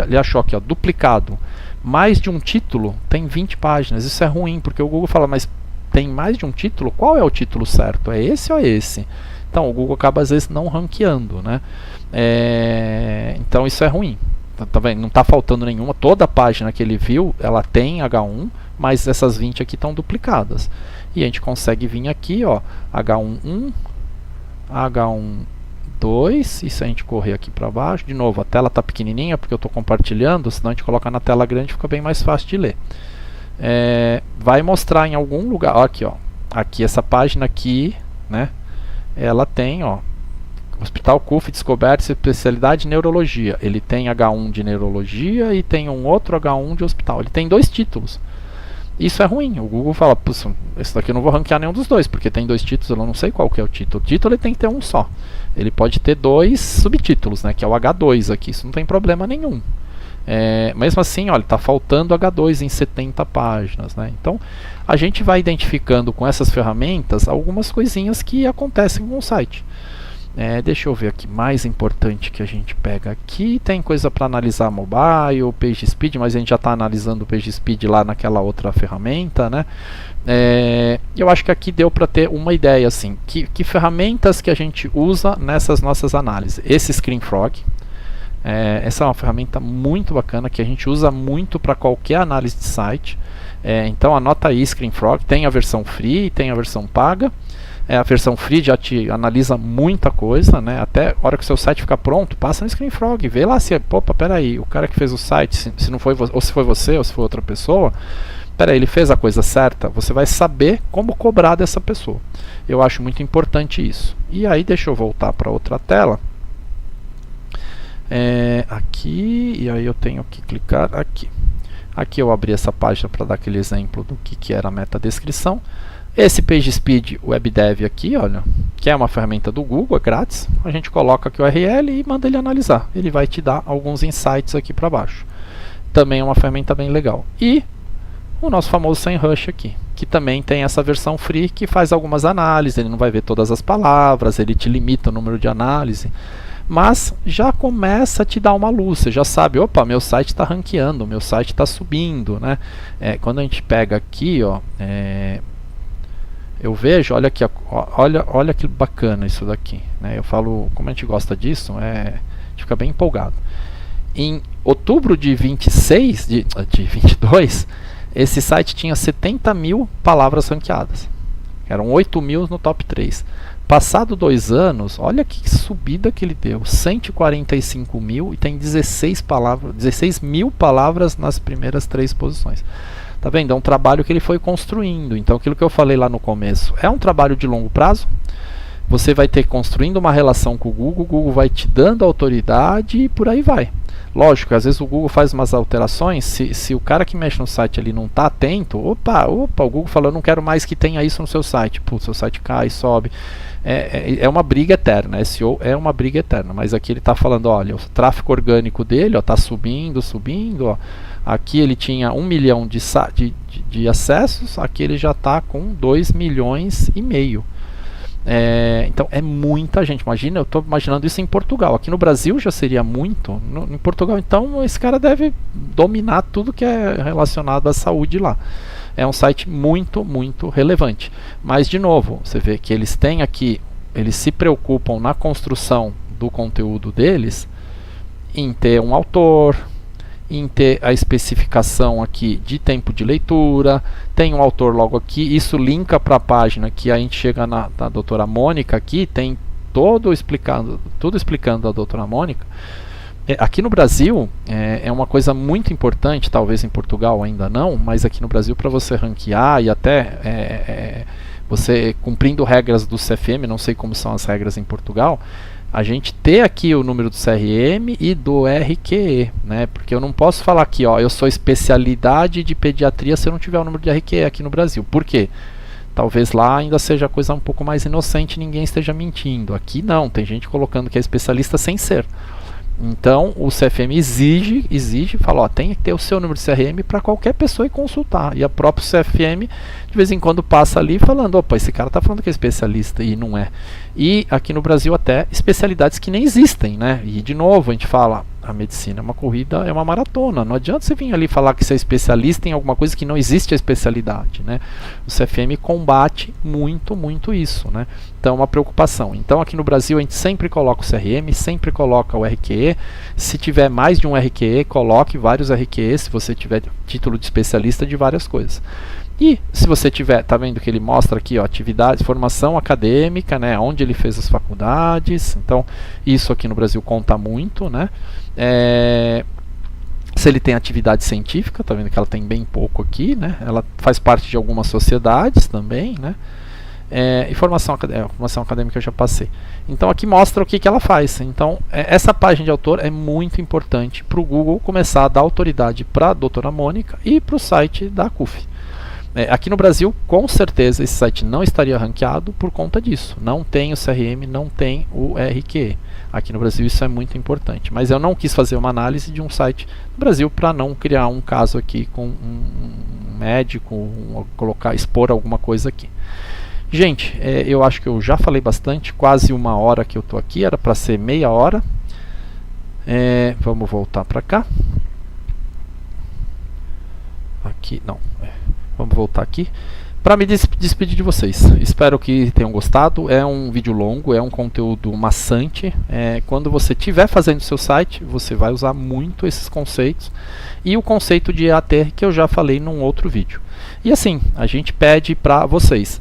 ele achou aqui, ó, duplicado. Mais de um título tem 20 páginas. Isso é ruim, porque o Google fala, mas tem mais de um título? Qual é o título certo? É esse ou é esse? Então o Google acaba às vezes não ranqueando, né? Então isso é ruim. Tá vendo? Não está faltando nenhuma. Toda a página que ele viu, ela tem H1, mas essas 20 aqui estão duplicadas. E a gente consegue vir aqui, ó, H1.1, H1.2, e se a gente correr aqui para baixo, de novo, a tela está pequenininha porque eu estou compartilhando, senão a gente coloca na tela grande, fica bem mais fácil de ler. Vai mostrar em algum lugar, ó, aqui, ó, aqui essa página aqui, né, ela tem, ó, Hospital CUF, descoberta especialidade de neurologia. Ele tem H1 de neurologia e tem um outro H1 de hospital. Ele tem 2 títulos. Isso é ruim. O Google fala, esse daqui eu não vou ranquear nenhum dos dois, porque tem 2 títulos, eu não sei qual que é o título. O título ele tem que ter um só. Ele pode ter 2 subtítulos, né, que é o H2 aqui. Isso não tem problema nenhum. Mesmo assim, olha, está faltando H2 em 70 páginas, né? Então, a gente vai identificando com essas ferramentas algumas coisinhas que acontecem com o site. Deixa eu ver aqui, mais importante que a gente pega aqui, tem coisa para analisar mobile, PageSpeed, mas a gente já está analisando o PageSpeed lá naquela outra ferramenta, né? Eu acho que aqui deu para ter uma ideia, assim, que ferramentas que a gente usa nessas nossas análises. Esse ScreenFrog, essa é uma ferramenta muito bacana, que a gente usa muito para qualquer análise de site. Então anota aí, ScreenFrog, tem a versão free, tem a versão paga. A versão free já te analisa muita coisa, né? Até a hora que o seu site ficar pronto, passa no ScreenFrog, vê lá se, opa, peraí, o cara que fez o site, se não foi ou se foi você ou se foi outra pessoa, peraí, ele fez a coisa certa, você vai saber como cobrar dessa pessoa. Eu acho muito importante isso. E aí, deixa eu voltar para outra tela. Aqui, e aí eu tenho que clicar aqui. Aqui eu abri essa página para dar aquele exemplo do que era a metadescrição. Esse PageSpeed WebDev aqui, olha, que é uma ferramenta do Google, é grátis. A gente coloca aqui o URL e manda ele analisar. Ele vai te dar alguns insights aqui para baixo. Também é uma ferramenta bem legal. E o nosso famoso SEMrush aqui, que também tem essa versão free que faz algumas análises, ele não vai ver todas as palavras, ele te limita o número de análise, mas já começa a te dar uma luz, você já sabe, opa, meu site está ranqueando, meu site está subindo, né? Quando a gente pega aqui, ó, eu vejo, olha aqui, olha que bacana isso daqui, né? Eu falo, como a gente gosta disso, a gente fica bem empolgado. Em outubro de 26, de 22, esse site tinha 70 mil palavras ranqueadas. Eram 8 mil no top 3. Passado 2 anos, olha que subida que ele deu. 145 mil e tem 16 mil palavras nas primeiras 3 posições. Tá vendo? É um trabalho que ele foi construindo. Então, aquilo que eu falei lá no começo, é um trabalho de longo prazo. Você vai ter construindo uma relação com o Google vai te dando autoridade e por aí vai. Lógico, às vezes o Google faz umas alterações, se o cara que mexe no site ali não está atento, opa, o Google falou, eu não quero mais que tenha isso no seu site. Putz, seu site cai, sobe. É uma briga eterna, SEO é uma briga eterna, mas aqui ele está falando, olha, o tráfego orgânico dele está subindo, ó. Aqui ele tinha 1 milhão de acessos, aqui ele já está com 2 milhões e meio. Então é muita gente. Imagina, eu estou imaginando isso em Portugal. Aqui no Brasil já seria muito. Em Portugal, então, esse cara deve dominar tudo que é relacionado à saúde lá. É um site muito, muito relevante. Mas, de novo, você vê que eles têm aqui, eles se preocupam na construção do conteúdo deles em ter um autor, em ter a especificação aqui de tempo de leitura, tem um autor logo aqui, isso linka para a página que a gente chega na doutora Mônica aqui, tem tudo explicando a doutora Mônica. Aqui no Brasil é uma coisa muito importante, talvez em Portugal ainda não, mas aqui no Brasil para você ranquear e até você cumprindo regras do CFM, não sei como são as regras em Portugal, a gente ter aqui o número do CRM e do RQE, né? Porque eu não posso falar aqui, ó, eu sou especialidade de pediatria se eu não tiver o número de RQE aqui no Brasil. Por quê? Talvez lá ainda seja a coisa um pouco mais inocente, ninguém esteja mentindo. Aqui não, tem gente colocando que é especialista sem ser. Então o CFM exige, fala, ó, tem que ter o seu número de CRM para qualquer pessoa ir consultar. E a própria CFM de vez em quando passa ali falando, opa, esse cara está falando que é especialista e não é. E aqui no Brasil até especialidades que nem existem, né? E de novo a gente fala, a medicina é uma corrida, é uma maratona. Não adianta você vir ali falar que você é especialista em alguma coisa que não existe a especialidade, né? O CFM combate muito, muito isso, né? Então é uma preocupação. Então aqui no Brasil a gente sempre coloca o CRM, sempre coloca o RQE. Se tiver mais de um RQE, coloque vários RQEs, se você tiver título de especialista de várias coisas. E se você tiver, tá vendo que ele mostra aqui, ó, atividade, formação acadêmica, né, onde ele fez as faculdades. Então isso aqui no Brasil conta muito, né? Se ele tem atividade científica, tá vendo que ela tem bem pouco aqui, né? Ela faz parte de algumas sociedades também, né? E formação acadêmica eu já passei. Então aqui mostra o que ela faz. Então essa página de autor é muito importante para o Google começar a dar autoridade para a doutora Mônica e para o site da CUF. Aqui no Brasil, com certeza, esse site não estaria ranqueado por conta disso. Não tem o CRM, não tem o RQE. Aqui no Brasil isso é muito importante. Mas eu não quis fazer uma análise de um site no Brasil para não criar um caso aqui com um médico, expor alguma coisa aqui. Gente, eu acho que eu já falei bastante, quase 1 hora que eu estou aqui, era para ser meia hora. Vamos voltar para cá. Aqui, não. Vamos voltar aqui para me despedir de vocês. Espero que tenham gostado. É um vídeo longo, é um conteúdo maçante. Quando você estiver fazendo seu site, você vai usar muito esses conceitos e o conceito de EAT que eu já falei num outro vídeo. E assim, a gente pede para vocês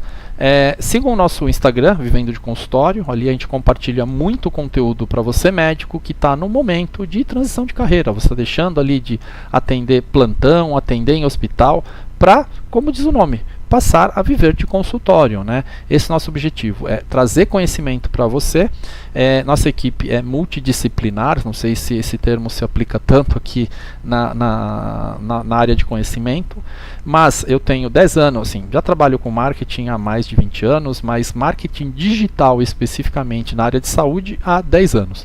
sigam o nosso Instagram, Vivendo de Consultório. Ali a gente compartilha muito conteúdo para você médico que está no momento de transição de carreira. Você está deixando ali de atender plantão, atender em hospital, para, como diz o nome, passar a viver de consultório, né? Esse é o nosso objetivo, é trazer conhecimento para você. Nossa equipe é multidisciplinar, não sei se esse termo se aplica tanto aqui na área de conhecimento, mas eu tenho 10 anos, assim, já trabalho com marketing há mais de 20 anos, mas marketing digital especificamente na área de saúde há 10 anos.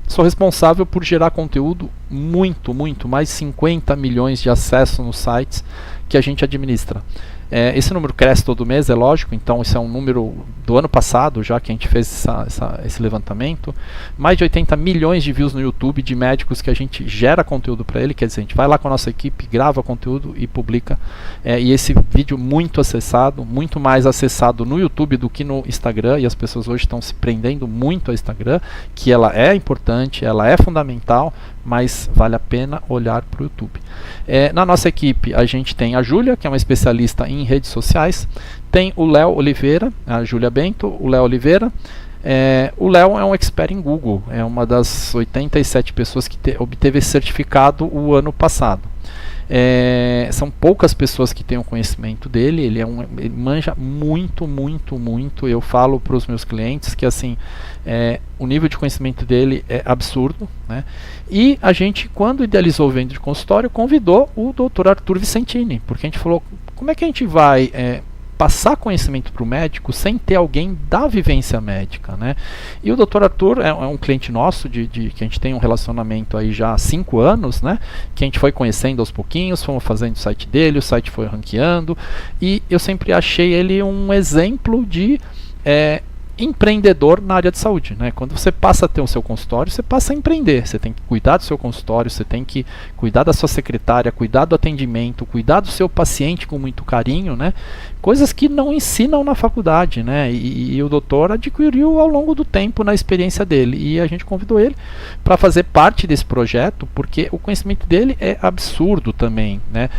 Sou responsável por gerar conteúdo muito, mais de 50 milhões de acessos nos sites que a gente administra. Esse número cresce todo mês, é lógico, então isso é um número do ano passado, já que a gente fez esse levantamento. Mais de 80 milhões de views no YouTube de médicos que a gente gera conteúdo para ele, quer dizer, a gente vai lá com a nossa equipe, grava conteúdo e publica. E esse vídeo muito acessado, muito mais acessado no YouTube do que no Instagram, e as pessoas hoje estão se prendendo muito ao Instagram, que ela é importante, ela é fundamental, mas vale a pena olhar para o YouTube. Na nossa equipe a gente tem a Júlia, que é uma especialista em redes sociais, tem o Léo Oliveira, a Júlia Bento, o Léo Oliveira. O Léo é um expert em Google, é uma das 87 pessoas que obteve esse certificado o ano passado. São poucas pessoas que têm o conhecimento dele, ele manja muito, muito, muito. Eu falo para os meus clientes que assim, o nível de conhecimento dele é absurdo, né? E a gente, quando idealizou o Venda de Consultório, convidou o Dr. Arthur Vicentini, porque a gente falou, como é que a gente vai passar conhecimento para o médico sem ter alguém da vivência médica, né? E o Dr. Arthur é um cliente nosso, que a gente tem um relacionamento aí já há 5 anos, né? Que a gente foi conhecendo aos pouquinhos, fomos fazendo o site dele, o site foi ranqueando, e eu sempre achei ele um exemplo de empreendedor na área de saúde, né? Quando você passa a ter o seu consultório, você passa a empreender, você tem que cuidar do seu consultório, você tem que cuidar da sua secretária, cuidar do atendimento, cuidar do seu paciente com muito carinho, né? Coisas que não ensinam na faculdade, né? E o doutor adquiriu ao longo do tempo na experiência dele, e a gente convidou ele para fazer parte desse projeto, porque o conhecimento dele é absurdo também, né?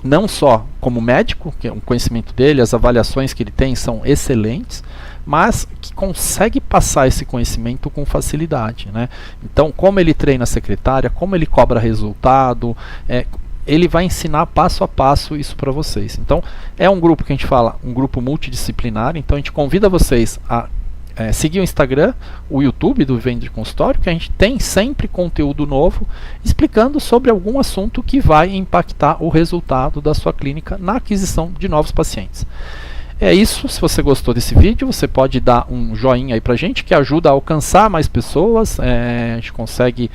Não só como médico, que é um conhecimento dele, as avaliações que ele tem são excelentes, mas que consegue passar esse conhecimento com facilidade, né? Então, como ele treina a secretária, como ele cobra resultado, ele vai ensinar passo a passo isso para vocês. Então, é um grupo que a gente fala, um grupo multidisciplinar, então a gente convida vocês a seguir o Instagram, o YouTube do Venda de Consultório, que a gente tem sempre conteúdo novo explicando sobre algum assunto que vai impactar o resultado da sua clínica na aquisição de novos pacientes. É isso. Se você gostou desse vídeo, você pode dar um joinha aí pra gente, que ajuda a alcançar mais pessoas. A gente consegue,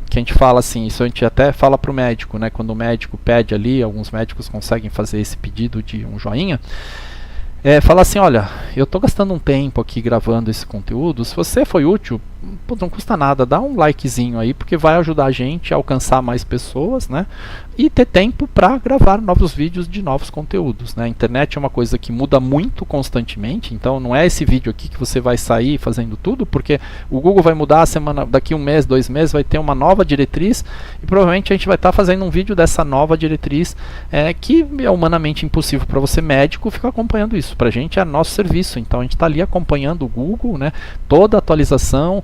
que a gente fala assim, isso a gente até fala pro médico, né? Quando o médico pede ali, alguns médicos conseguem fazer esse pedido de um joinha. Fala assim, olha, eu estou gastando um tempo aqui gravando esse conteúdo, se você foi útil, não custa nada, dá um likezinho aí, porque vai ajudar a gente a alcançar mais pessoas, né? E ter tempo para gravar novos vídeos de novos conteúdos, né? A internet é uma coisa que muda muito constantemente, então não é esse vídeo aqui que você vai sair fazendo tudo, porque o Google vai mudar a semana, daqui 1 mês, 2 meses, vai ter uma nova diretriz, e provavelmente a gente vai estar fazendo um vídeo dessa nova diretriz, que é humanamente impossível para você médico ficar acompanhando isso. Para a gente é nosso serviço, então a gente está ali acompanhando o Google, né? Toda a atualização,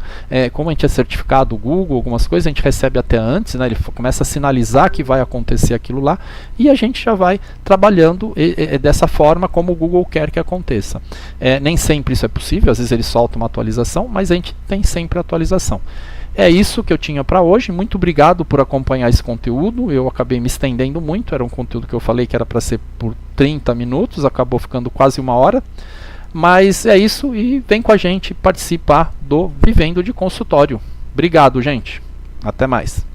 como a gente é certificado Google, algumas coisas a gente recebe até antes, né? Ele começa a sinalizar que vai acontecer aquilo lá, e a gente já vai trabalhando dessa forma como o Google quer que aconteça. Nem sempre isso é possível, às vezes ele solta uma atualização, mas a gente tem sempre atualização. É isso que eu tinha para hoje. Muito obrigado por acompanhar esse conteúdo. Eu acabei me estendendo muito, era um conteúdo que eu falei que era para ser por 30 minutos, acabou ficando quase 1 hora. Mas é isso, e vem com a gente participar do Vivendo de Consultório. Obrigado, gente. Até mais.